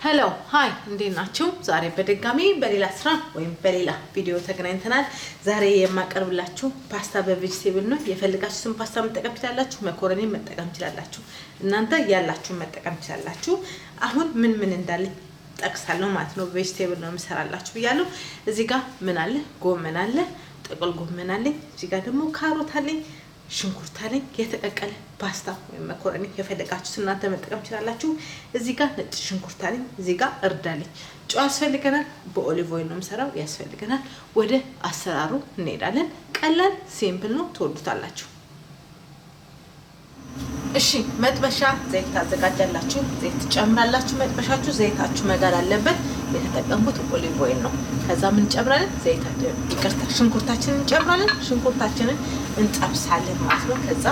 ሄሎ ሃይ እንዴት ናችሁ? ዛሬ በድጋሚ በሌላ ስራ ወይም በሌላ ቪዲዮ ተገናኝተናል። ዛሬ የማቀርብላችሁ ፓስታ በቬጂቴብል ነው። የፈልጋችሁትን ፓስታ መጠቀም ትችላላችሁ፣ መኮረኒ መጠቀም ትችላላችሁ። እናንተ ያላችሁን መጠቀም ትችላላችሁ። አሁን ምን እንዳለ ጠቅሳለሁ ማለት ነው። ቬጂቴብል ነው የምሰራላችሁ ብያለሁ። እዚህ ጋር ምን አለ? ጎመን አለ፣ ጥቅል ጎመን አለ። እዚህ ጋር ደግሞ ካሮት አለ፣ ሽንኩርት አለ፣ የተቀቀለ ፓስታ ወይ መኮረኒ የፈለጋችሁ እናንተ መጠቀም ትችላላችሁ። እዚህ ጋር ነጭ ሽንኩርት አለ፣ እዚህ ጋር እርድ አለ። ጨው ያስፈልገናል። በኦሊቭ ኦይል ነው የምሰራው፣ ያስፈልገናል። ወደ አሰራሩ እንሄዳለን። ቀላል ሲምፕል ነው፣ ትወዱታላችሁ። እሺ መጥበሻ ዘይት ታዘጋጃላችሁ። ዘይት ጨምራላችሁ። መጥበሻችሁ ዘይታችሁ መጋል አለበት። የተጠቀምኩት ኦሊቭ ኦይል ነው። ከዛ ምን ጨምራለን? ሽንኩርታችንን እንጨምራለን። ሽንኩርታችንን እንጠብሳለን ማለት ነው። ከዛ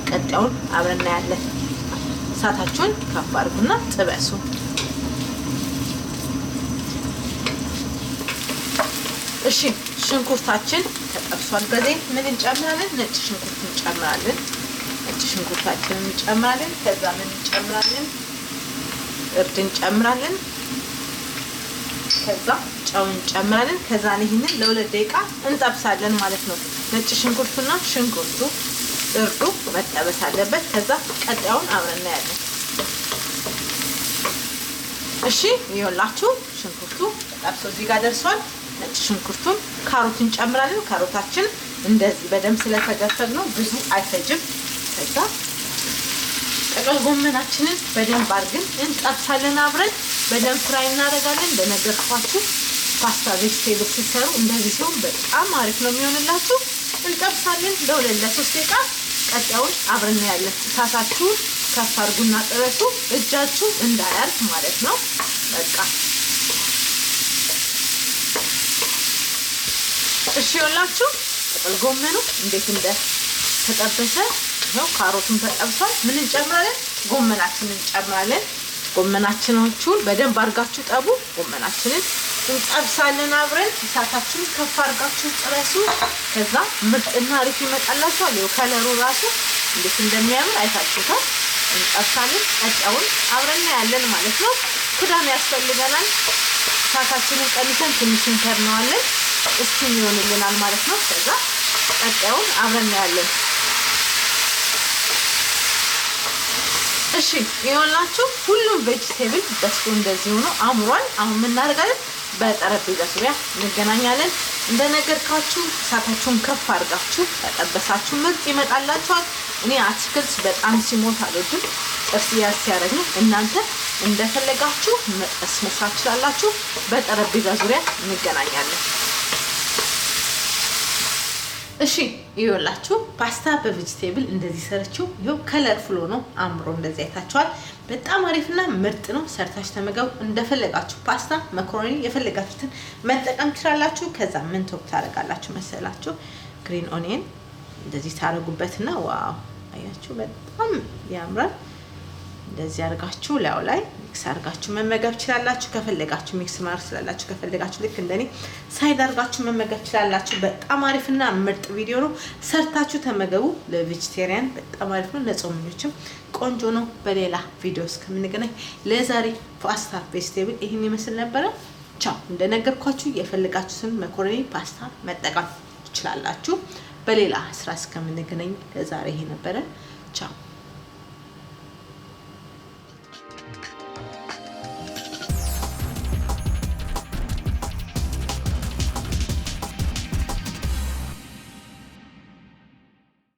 ቀጣዩን አብረን እናያለን። እሳታችሁን ከፍ አድርጉና ጥበሱ። እሺ ሽንኩርታችን ተጠብሷል። በዘይት ምን እንጨምራለን? ነጭ ሽንኩርት እንጨምራለን። ነጭ ሽንኩርታችንን እንጨምራለን። ከዛ ምን እንጨምራለን? እርድ እንጨምራለን። ከዛ ጨው እንጨምራለን። ከዛ ይሄንን ለ2 ደቂቃ እንጠብሳለን ማለት ነው። ነጭ ሽንኩርቱና ሽንኩርቱ እርዱ መጠበስ አለበት። ከዛ ቀጣዩን አብረን እናያለን። እሺ ይኸውላችሁ ሽንኩርቱ ተጠብሶ እዚህ ጋር ደርሷል። ነጭ ሽንኩርቱን ካሮት እንጨምራለን። ካሮታችን እንደዚህ በደንብ ስለተገፈግ ነው ብዙ አይፈጅም። ከዛ ጥቅል ጎመናችንን በደንብ አድርገን እንጠብሳለን። አብረን በደንብ ፍራይ እናደርጋለን። እንደነገርኳችሁ ፓስታ ቬጂቴብል ሲሰሩ እንደዚህ ሲሆን በጣም አሪፍ ነው የሚሆንላችሁ። እንጠብሳለን ለ2-3 ደቂቃ። ቀጣዩን አብረን እናያለን። እሳታችሁን ከፍ አድርጉና ጥበሱ፣ እጃችሁ እንዳያርፍ ማለት ነው። በቃ እሺ ይኸውላችሁ ጥቅል ጎመኑ እንዴት ተጠበሰ ነው። ካሮቱን ተጠብሷል። ምን እንጨምራለን? ጎመናችንን እንጨምራለን። ጎመናችንን በደንብ አድርጋችሁ ጠቡ። ጎመናችንን እንጠብሳለን አብረን። እሳታችሁን ከፍ አድርጋችሁ ጥበሱ። ከዛ ምርጥና አሪፍ ይመጣላችኋል። ይኸው ከለሩ ራሱ እንዴት እንደሚያምር አይታችሁታል። እንጠብሳለን። ቀጣዩን አብረን እናያለን ማለት ነው። ክዳን ያስፈልገናል። እሳታችንን ቀንሰን ትንሽ እንተርነዋለን። እስኪ ይሆንልናል ማለት ነው። ከዛ ቀጣዩን አብረን እናያለን። እሺ ይኸውላችሁ ሁሉም ቬጂቴብል በስሎ እንደዚህ ሆኖ አምሯል። አሁን ምን እናደርጋለን? በጠረጴዛ ዙሪያ እንገናኛለን። እንደነገርኳችሁ እሳታችሁን ከፍ አድርጋችሁ ተጠበሳችሁ ምርጥ ይመጣላችኋል። እኔ አትክልት በጣም ሲሞት አልወድም። ጥርስ ያስያረኝ እናንተ እንደፈለጋችሁ መጥበስ መስራት ትችላላችሁ። በጠረጴዛ ዙሪያ እንገናኛለን። እሺ ይኸውላችሁ ፓስታ በቬጂቴብል እንደዚህ ሰርቼው ይኸው ከለርፉል ነው አምሮ እንደዚህ አይታችኋል። በጣም አሪፍና ምርጥ ነው። ሰርታችሁ ተመገቡ። እንደፈለጋችሁ ፓስታ መኮረኒ የፈለጋችሁትን መጠቀም ትችላላችሁ። ከዛ ምን ታደርጋላችሁ መሰላችሁ? ግሪን ኦኒየን እንደዚህ ታረጉበትና ዋው አያችሁ በጣም ያምራል። እንደዚህ አርጋችሁ ላይ ሚክስ አርጋችሁ መመገብ ትችላላችሁ። ከፈለጋችሁ ሚክስ ማር ስላላችሁ ከፈለጋችሁ ልክ እንደኔ ሳይድ አርጋችሁ መመገብ ትችላላችሁ። በጣም አሪፍና ምርጥ ቪዲዮ ነው። ሰርታችሁ ተመገቡ። ለቬጂቴሪያን በጣም አሪፍ ነው። ለጾመኞችም ቆንጆ ነው። በሌላ ቪዲዮ እስከምንገናኝ ለዛሬ ፓስታ ቬጂቴብል ይሄን ይመስል ነበር። ቻው። እንደነገርኳችሁ የፈለጋችሁትን መኮረኒ ፓስታ መጠቀም ትችላላችሁ። በሌላ ስራ እስከምንገናኝ ለዛሬ ይሄ ነበር። ቻው።